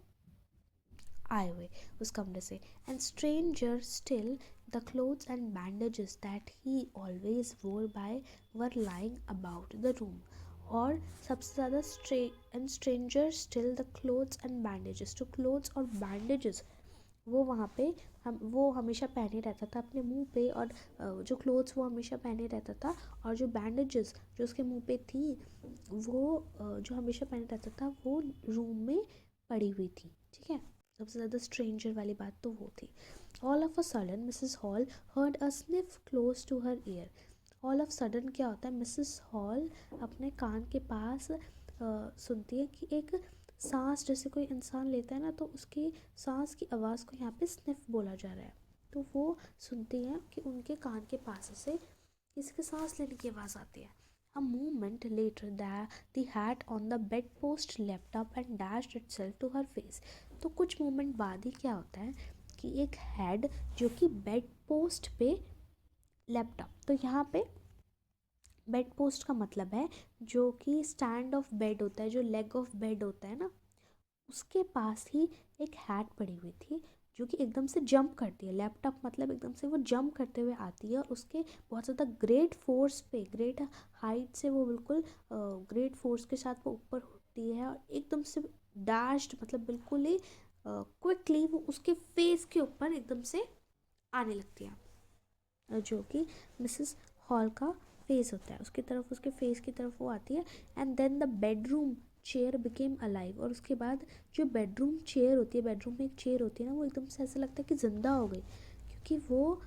आए हुए उस कमरे से। And stranger still the clothes and bandages that he always wore by were lying about the room. और सबसे ज़्यादा stranger still the clothes and bandages, जो क्लोथ्स और बैंडेजेस वो वहाँ पे वो हमेशा पहने रहता था अपने मुंह पे, और जो क्लोथ्स वो हमेशा पहने रहता था, और जो बैंडेजेस जो उसके मुंह पे थी वो जो हमेशा पहने रहता था वो रूम में पड़ी हुई थी। ठीक है, सबसे ज़्यादा स्ट्रेंजर वाली बात तो वो थी। All of a sudden Mrs Hall heard a sniff close to her ear. All of sudden क्या होता है, मिसेस हॉल अपने कान के पास सुनती है कि एक सांस, जैसे कोई इंसान लेता है ना तो उसकी सांस की आवाज़ को यहाँ पे स्निफ बोला जा रहा है। तो वो सुनती हैं कि उनके कान के पास से किसी के सांस लेने की आवाज़ आती है। A moment later, the hat on the bedpost leapt up and dashed itself to her face. तो कुछ मोमेंट बाद ही क्या होता है कि एक हेड जो कि बेड पोस्ट पे लैपटॉप, तो यहाँ पे बेड पोस्ट का मतलब है जो कि स्टैंड ऑफ बेड होता है, जो लेग ऑफ बेड होता है ना, उसके पास ही एक हैट पड़ी हुई थी जो कि एकदम से जंप करती है। लैपटॉप मतलब एकदम से वो जंप करते हुए आती है, और उसके बहुत ज़्यादा ग्रेट फोर्स पे, ग्रेट हाइट से वो बिल्कुल ग्रेट फोर्स के साथ वो ऊपर उठती है, और एकदम से डैश्ड, मतलब बिल्कुल ही क्विकली वो उसके फेस के ऊपर एकदम से आने लगती है, जो कि मिसेस हॉल का फेस होता है, उसकी तरफ, उसके फेस की तरफ वो आती है। And then the bedroom chair became alive, और उसके बाद जो बेडरूम चेयर होती है, बेडरूम में एक चेयर होती है ना, वो एकदम से ऐसा लगता है कि ज़िंदा हो गई, क्योंकि वो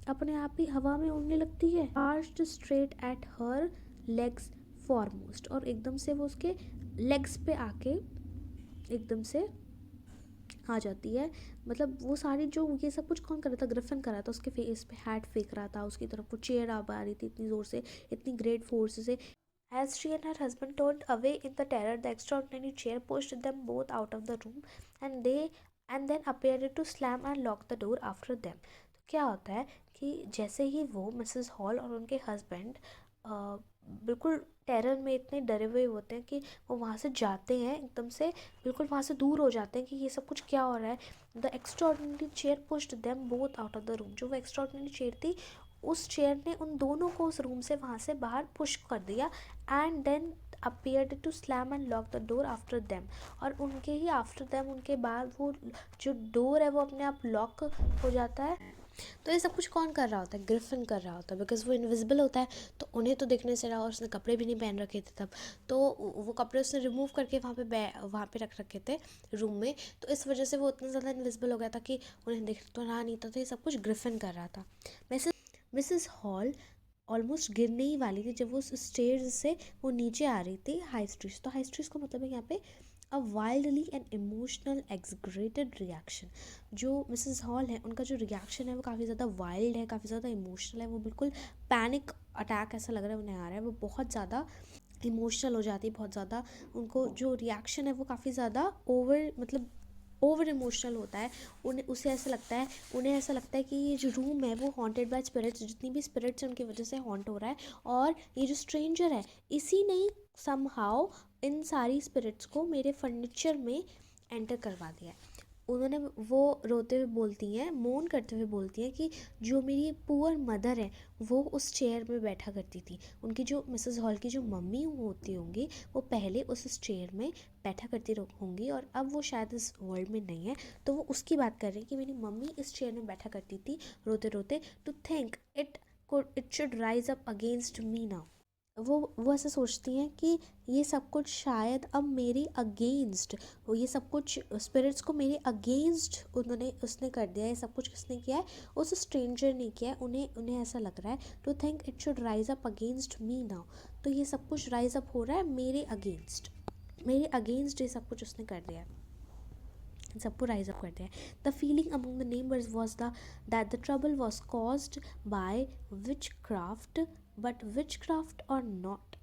अपने आप ही हवा में उड़ने लगती है। Arched straight at her legs foremost, और एकदम से वो उसके लेग्स पे आके एकदम से आ जाती है। मतलब वो सारी जो ये सब कुछ कौन कर रहा था, ग्रिफिन कर रहा था, उसके फेस पे हैट फेंक रहा था, उसकी तरफ वो चेयर आ रही थी इतनी ज़ोर से, इतनी ग्रेट फोर्स से। As she and her husband turned away in the terror, the extraordinary chair pushed them both out of the room, and then appeared to slam and lock the door after them. क्या होता है कि जैसे ही वो Mrs hall और उनके husband बिल्कुल terror में इतने डरे हुए होते हैं कि वो वहाँ से जाते हैं, एकदम से बिल्कुल वहाँ से दूर हो जाते हैं कि ये सब कुछ क्या हो रहा है। The extraordinary chair pushed them both out of the room. जो वो एक्स्ट्रॉर्डिनरी चेयर थी, उस चेयर ने उन दोनों को उस रूम से वहाँ से बाहर पुश कर दिया। And then appeared to slam and lock the door after them। और उनके ही आफ्टर देम, उनके बाद वो जो डोर है वो अपने आप लॉक हो जाता है। तो ये सब कुछ कौन कर रहा होता है? ग्रिफिन कर रहा होता है, बिकॉज वो इनविजिबल होता है तो उन्हें तो दिखने से रहा, और उसने कपड़े भी नहीं पहन रखे थे तब, तो वो कपड़े उसने रिमूव करके वहाँ पे रख रखे थे रूम में, तो इस वजह से वो उतना ज़्यादा इनविजिबल हो गया था कि उन्हें दिख तो रहा नहीं था। तो ये सब कुछ ग्रिफिन कर रहा था। मिसेस हॉल ऑलमोस्ट गिरने ही वाली थी जब वो उस स्टेयर्स से वो नीचे आ रही थी हाई स्ट्रीट्स। तो हाई स्ट्रीट्स का मतलब है यहाँ पे अ वाइल्डली एंड इमोशनल एग्जग्रेटेड रिएक्शन। जो मिसेस हॉल है उनका जो रिएक्शन है वो काफ़ी ज़्यादा वाइल्ड है, काफ़ी ज़्यादा इमोशनल है। वो बिल्कुल पैनिक अटैक ऐसा लग रहा है उन्हें आ रहा है। वो बहुत ज़्यादा इमोशनल हो जाती है, बहुत ज़्यादा उनको जो रिएक्शन है वो काफ़ी ज़्यादा ओवर इमोशनल होता है। उन्हें ऐसा लगता है कि ये जो रूम है वो हॉन्टेड बाय स्पिरिट्स, जितनी भी स्पिरिट्स हैं उनकी वजह से हॉन्ट हो रहा है। और ये जो स्ट्रेंजर है इसी ने समहाउ इन सारी स्पिरिट्स को मेरे फर्नीचर में एंटर करवा दिया है। उन्होंने वो रोते हुए बोलती हैं, मोन करते हुए बोलती हैं कि जो मेरी पुअर मदर है वो उस चेयर में बैठा करती थी। उनकी जो मिसेस हॉल की जो मम्मी होती होंगी वो पहले उस चेयर में बैठा करती होंगी, और अब वो शायद इस वर्ल्ड में नहीं है, तो वो उसकी बात कर रही है कि मेरी मम्मी इस चेयर में बैठा करती थी रोते रोते। To think it should rise up against me now. वो ऐसे सोचती हैं कि ये सब कुछ शायद अब मेरे अगेंस्ट, ये सब कुछ स्पिरिट्स को मेरे अगेंस्ट उसने कर दिया है। ये सब कुछ किसने किया है? उस स्ट्रेंजर ने किया है। उन्हें ऐसा लग रहा है to think it should rise up against me now. तो ये सब कुछ राइज अप हो रहा है मेरे अगेंस्ट ये सब कुछ उसने कर दिया है, सबको राइज अप करते हैं। The feeling among the neighbours was that the trouble was caused by witchcraft, but witchcraft or not,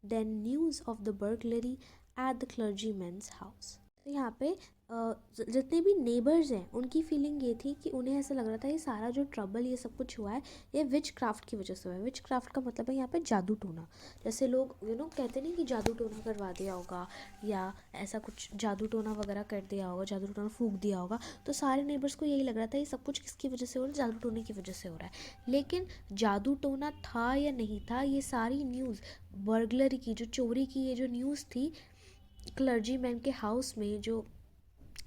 then news of the burglary at the clergyman's house. तो यहाँ पे जितने भी नेबर्स हैं उनकी feeling ये थी कि उन्हें ऐसा लग रहा था ये सारा जो ट्रबल ये सब कुछ हुआ है ये विच क्राफ्ट की वजह से हुआ है। विच क्राफ्ट का मतलब है यहाँ पे जादू टोना। जैसे लोग कहते नहीं कि जादू टोना करवा दिया होगा या ऐसा कुछ जादू टोना वगैरह कर दिया होगा, जादू टोना फूंक दिया होगा। तो सारे नेबर्स को यही लग रहा था ये सब कुछ किसकी वजह से हो रहा है? जादू टोने की वजह से हो रहा है। लेकिन जादू टोना था या नहीं था, ये सारी न्यूज़ बर्गलरी की, जो चोरी की ये जो न्यूज़ थी क्लर्जी मैन के हाउस में, जो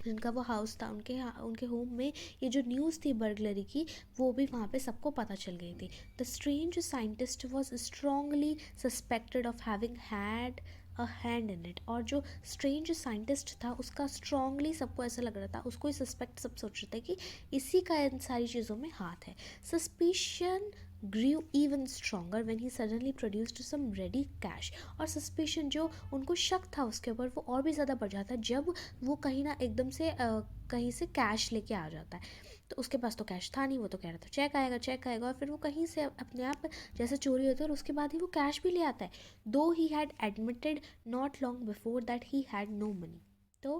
जिनका वो हाउस था उनके होम में, ये जो न्यूज़ थी बर्गलरी की वो भी वहाँ पे सबको पता चल गई थी। The strange scientist was strongly suspected of having had a hand in it. और जो स्ट्रेंज साइंटिस्ट था उसका स्ट्रांगली सबको ऐसा लग रहा था, उसको ही सस्पेक्ट सब सोच रहे थे कि इसी का इन सारी चीज़ों में हाथ है। Suspicion grew even stronger when he suddenly produced some ready cash। और सस्पिशन जो उनको शक था उसके ऊपर वो और भी ज़्यादा बढ़ जाता है जब वो कहीं ना एकदम से कहीं से कैश लेके आ जाता है। तो उसके पास तो कैश था नहीं, वो तो कह रहा था चेक आएगा, और फिर वो कहीं से अपने आप जैसे चोरी होती है और उसके बाद ही वो कैश भी ले आता है। Though he had admitted not long before that he had no money. तो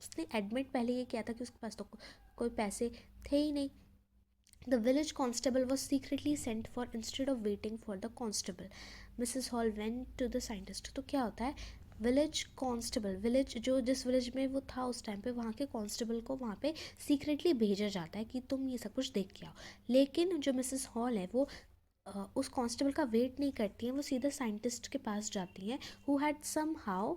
उसने एडमिट पहले ये किया था कि उसके पास तो कोई पैसे थे ही नहीं। The village constable was secretly sent for instead of waiting for the constable. Mrs. Hall went to the scientist। तो क्या होता है? विलेज कांस्टेबल, जिस विलेज में वो था उस टाइम पे, वहाँ के कांस्टेबल को वहाँ पे सीक्रेटली भेजा जाता है कि तुम ये सब कुछ देख के आओ। लेकिन जो मिसेस हॉल है वो उस कांस्टेबल का वेट नहीं करती हैं, वो सीधा साइंटिस्ट के पास जाती हैं, who had somehow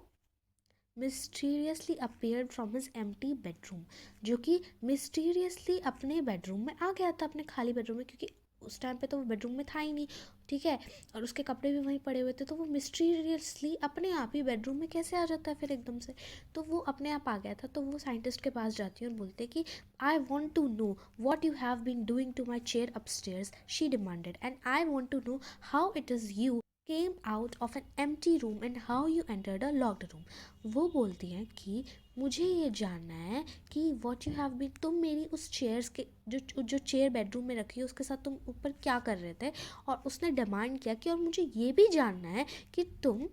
mysteriously appeared from his empty bedroom. जो कि मिस्टीरियसली अपने बेडरूम में आ गया था, अपने खाली बेडरूम में, क्योंकि उस टाइम पे तो वो बेडरूम में था ही नहीं, ठीक है, और उसके कपड़े भी वहीं पड़े हुए थे। तो वो मिस्टीरियसली अपने आप ही बेडरूम में कैसे आ जाता है फिर एकदम से? तो वो अपने आप आ गया था। तो वो साइंटिस्ट के पास जाती है और बोलते कि I want to know what you have been doing to my chair upstairs, she demanded, and I want to know how it is you came out of an empty room and how you entered a locked room। वो बोलती हैं कि मुझे ये जानना है कि what you have been, तुम मेरी उस चेयर्स के जो चेयर बेडरूम में रखी है उसके साथ तुम ऊपर क्या कर रहे थे। और उसने डिमांड किया कि और मुझे ये भी जानना है कि तुम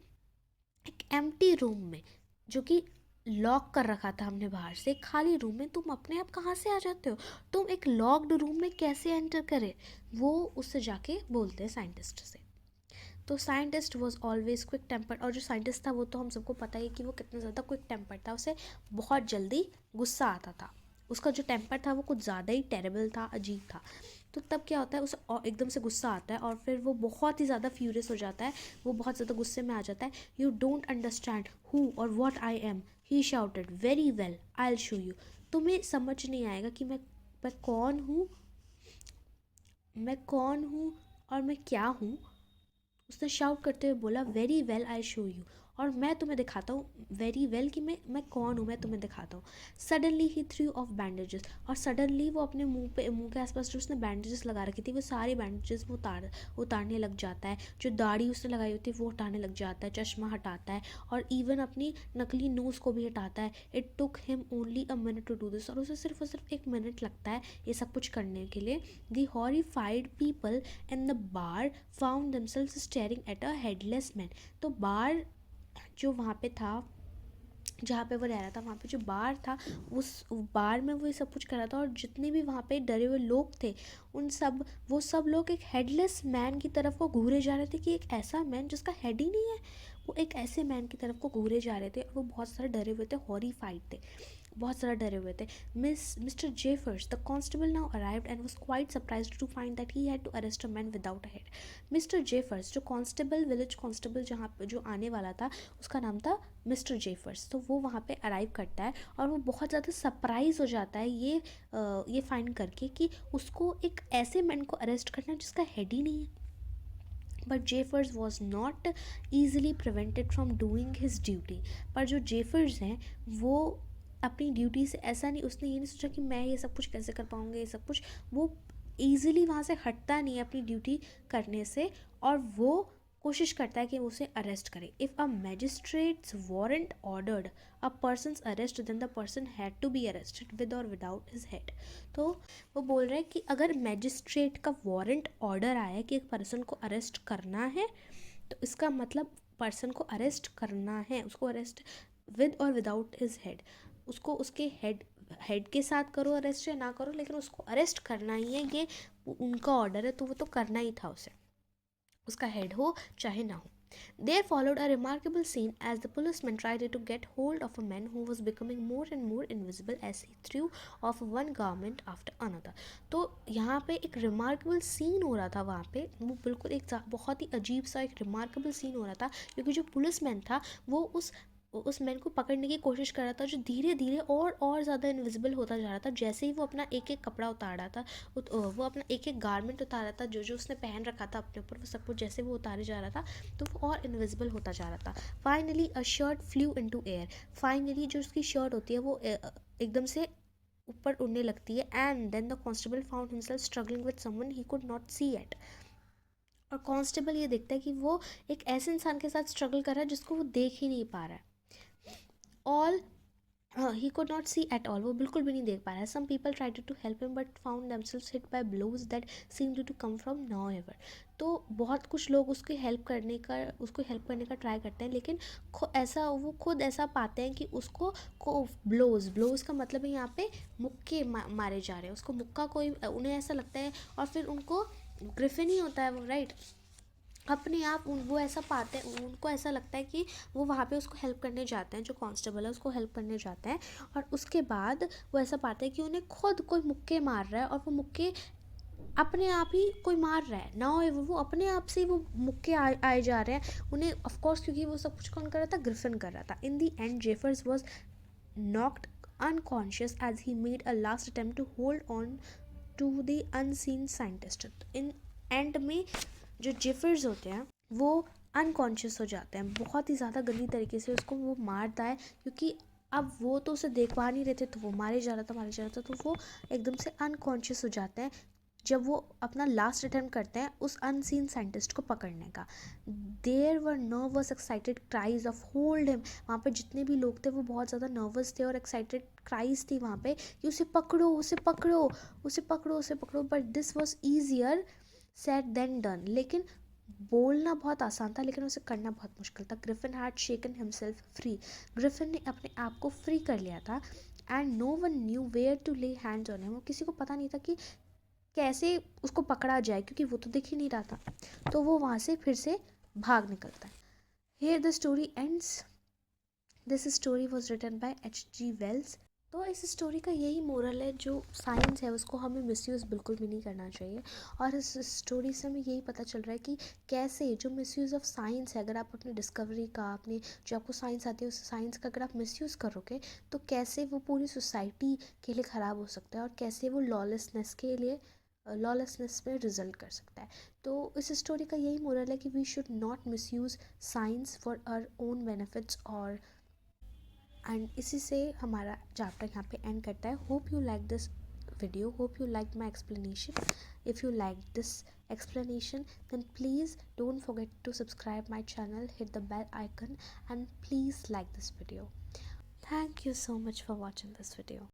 एक एम्प्टी रूम में, जो कि लॉक कर रखा था हमने बाहर से, खाली रूम में तुम अपने आप कहाँ से आ जाते हो, तुम एक लॉक्ड रूम में कैसे एंटर करे, वो उससे जाके बोलते हैं साइंटिस्ट से। तो scientist was always quick tempered, और जो साइंटिस्ट था वो तो हम सबको पता ही कि वो कितना ज़्यादा क्विक टेम्पर्ड था, उसे बहुत जल्दी गुस्सा आता था, उसका जो टेम्पर था वो कुछ ज़्यादा ही टेरेबल था, अजीब था। तो तब क्या होता है, उसे एकदम से गुस्सा आता है और फिर वो बहुत ही ज़्यादा फ्यूरियस हो जाता है, वो बहुत ज़्यादा गुस्से में आ जाता है। यू डोंट अंडरस्टैंड हु और what I am, he shouted, very well I will show you. तुम्हें समझ नहीं आएगा कि मैं कौन हूँ, मैं कौन हूँ और मैं क्या हूँ। उसने शाउट करते हुए बोला, very well I show you, और मैं तुम्हें दिखाता हूँ वेरी वेल कि मैं कौन हूँ, मैं तुम्हें दिखाता हूँ। Suddenly he through of bandages, और सडनली वो अपने मुंह के आसपास जो उसने बैंडेजेस लगा रखी थी वो सारी बैंडेजेस वो उतारने लग जाता है। जो दाढ़ी उसने लगाई होती है वो हटाने लग जाता है, चश्मा हटाता है, और इवन अपनी नकली नोज़ को भी हटाता है। It took him only a minute to do this, और उसे सिर्फ और सिर्फ 1 मिनट लगता है ये सब कुछ करने के लिए। The horrified people in the bar found themselves staring at a headless man। तो बार जो वहाँ पे था, जहाँ पे वो रह रहा था, वहाँ पे जो बार था, उस बार में वो ये सब कुछ कर रहा था, और जितने भी वहाँ पे डरे हुए लोग थे वो सब लोग एक हेडलेस मैन की तरफ को घूरे जा रहे थे, कि एक ऐसा मैन जिसका हेड ही नहीं है, वो एक ऐसे मैन की तरफ को घूरे जा रहे थे, और वो बहुत सारे डरे हुए थे, हॉरिफाइड थे, बहुत सारा डरे हुए थे। Mr Jeffers the constable now arrived and was quite surprised to find that he had to arrest a man without a head. Mr Jeffers, जो कांस्टेबल, विलेज कांस्टेबल जहाँ पे जो आने वाला था, उसका नाम था मिस्टर जेफर्स। तो वो वहाँ पे अराइव करता है, और वो बहुत ज़्यादा सरप्राइज हो जाता है ये फाइंड करके कि उसको एक ऐसे मैन को अरेस्ट करना है जिसका हेड ही नहीं है। But Jeffers was not easily prevented from doing his duty. पर जो जेफर्स हैं वो अपनी ड्यूटी से ऐसा नहीं, उसने ये नहीं सोचा कि मैं ये सब कुछ कैसे कर पाऊँगा, ये सब कुछ वो ईजिली वहाँ से हटता नहीं है अपनी ड्यूटी करने से, और वो कोशिश करता है कि वो उसे अरेस्ट करे। If a magistrate's warrant ordered a person's arrest then the person had to be arrested with or without his head. तो वो बोल रहे हैं कि अगर मैजिस्ट्रेट का वारंट ऑर्डर आया है कि एक पर्सन को अरेस्ट करना है, तो इसका मतलब पर्सन को अरेस्ट करना है, उसको arrest with or without his head, उसको उसके हेड के साथ करो अरेस्ट या ना करो, लेकिन उसको अरेस्ट करना ही है, ये उनका ऑर्डर है, तो वो तो करना ही था उसे, उसका हेड हो चाहे ना हो। There followed a remarkable scene as the policeman tried to get hold of a man who was becoming more and more invisible as he threw off one garment after another। तो यहाँ पे एक remarkable scene हो रहा था, वहाँ पे वो बिल्कुल एक बहुत ही अजीब सा एक remarkable scene हो रहा था, क्योंकि जो पुलिसमैन था वो उस मैन को पकड़ने की कोशिश कर रहा था, जो धीरे धीरे और ज़्यादा इनविजिबल होता जा रहा था। जैसे ही वो अपना एक एक कपड़ा उतार रहा था, वो अपना एक एक गारमेंट उतार रहा था, जो जो उसने पहन रखा था अपने ऊपर, वो सब कुछ जैसे वो उतारे जा रहा था, तो वो और इनविजिबल होता जा रहा था। Finally a shirt flew into air, finally जो उसकी शर्ट होती है वो एकदम से ऊपर उड़ने लगती है। And then the constable found himself struggling with someone he could not see at. और कांस्टेबल ये देखता है कि वो एक ऐसे इंसान के साथ स्ट्रगल कर रहा है जिसको वो देख ही नहीं पा रहा है। All he could not see at all, वो बिल्कुल भी नहीं देख पा रहा है। Some people tried to help him but found themselves hit by blows that seemed to come from nowhere. तो बहुत कुछ लोग उसको हेल्प करने का ट्राई करते हैं, लेकिन वो खुद ऐसा पाते हैं कि उसको ब्लोज का मतलब है यहाँ पे मुक्के मारे जा रहे हैं, उसको मुक्का कोई, उन्हें ऐसा लगता है, और फिर उनको ग्रिफिन ही होता है वो, राइट, अपने आप वो ऐसा पाते हैं, उनको ऐसा लगता है कि वो वहाँ पे उसको हेल्प करने जाते हैं, जो कांस्टेबल है उसको हेल्प करने जाते हैं, और उसके बाद वो ऐसा पाते हैं कि उन्हें खुद कोई मुक्के मार रहा है, और वो मुक्के अपने आप ही कोई मार रहा है ना, वो अपने आप से वो मुक्के आए जा रहे हैं उन्हें, ऑफकोर्स क्योंकि वो सब कुछ कौन कर रहा था, ग्रिफिन कर रहा था। In the end Jeffers was knocked unconscious as he made a last attempt to hold on to the unseen scientist। In and में जो जेफर्स होते हैं वो अनकॉन्शियस हो जाते हैं, बहुत ही ज़्यादा गंदी तरीके से उसको वो मारता है, क्योंकि अब वो तो उसे देख पा नहीं रहे थे, तो वो मारे जा रहा था, तो वो एकदम से अनकॉन्शियस हो जाते हैं जब वो अपना लास्ट अटेम्प्ट करते हैं उस अनसीन साइंटिस्ट को पकड़ने का। There were nervous excited cries of hold him, वहाँ पे जितने भी लोग थे वो बहुत ज़्यादा नर्वस थे, और एक्साइटेड क्राइज थी वहाँ पे कि उसे पकड़ो, उसे पकड़ो, उसे पकड़ो, उसे पकड़ो। But this was easier said than done, लेकिन बोलना बहुत आसान था लेकिन उसे करना बहुत मुश्किल था। Griffin had shaken himself free. Griffin ने अपने आप को फ्री कर लिया था। And no one knew where to lay hands on him. वो किसी को पता नहीं था कि कैसे उसको पकड़ा जाए, क्योंकि वो तो दिख ही नहीं रहा था। तो वो वहाँ से फिर से भाग निकलता है। Here the story ends. This story was written by H.G. Wells. तो इस स्टोरी का यही मोरल है, जो साइंस है उसको हमें मिसयूज़ बिल्कुल भी नहीं करना चाहिए। और इस स्टोरी से हमें यही पता चल रहा है कि कैसे जो मिसयूज़ ऑफ साइंस है, अगर आप अपनी डिस्कवरी का, अपने जो आपको साइंस आती है उस साइंस का अगर आप मिसयूज़ करोगे तो कैसे वो पूरी सोसाइटी के लिए ख़राब हो सकता है, और कैसे वो लॉलेसनेस में रिजल्ट कर सकता है। तो इस स्टोरी का यही मोरल है कि we should not misuse science for our own benefits. और एंड इसी से हमारा चैप्टर यहाँ पे एंड करता है। Hope you like this video, hope you liked my explanation. If you liked this explanation, then please don't forget to subscribe my channel, hit the bell icon, and please like this video. Thank you so much for watching this video.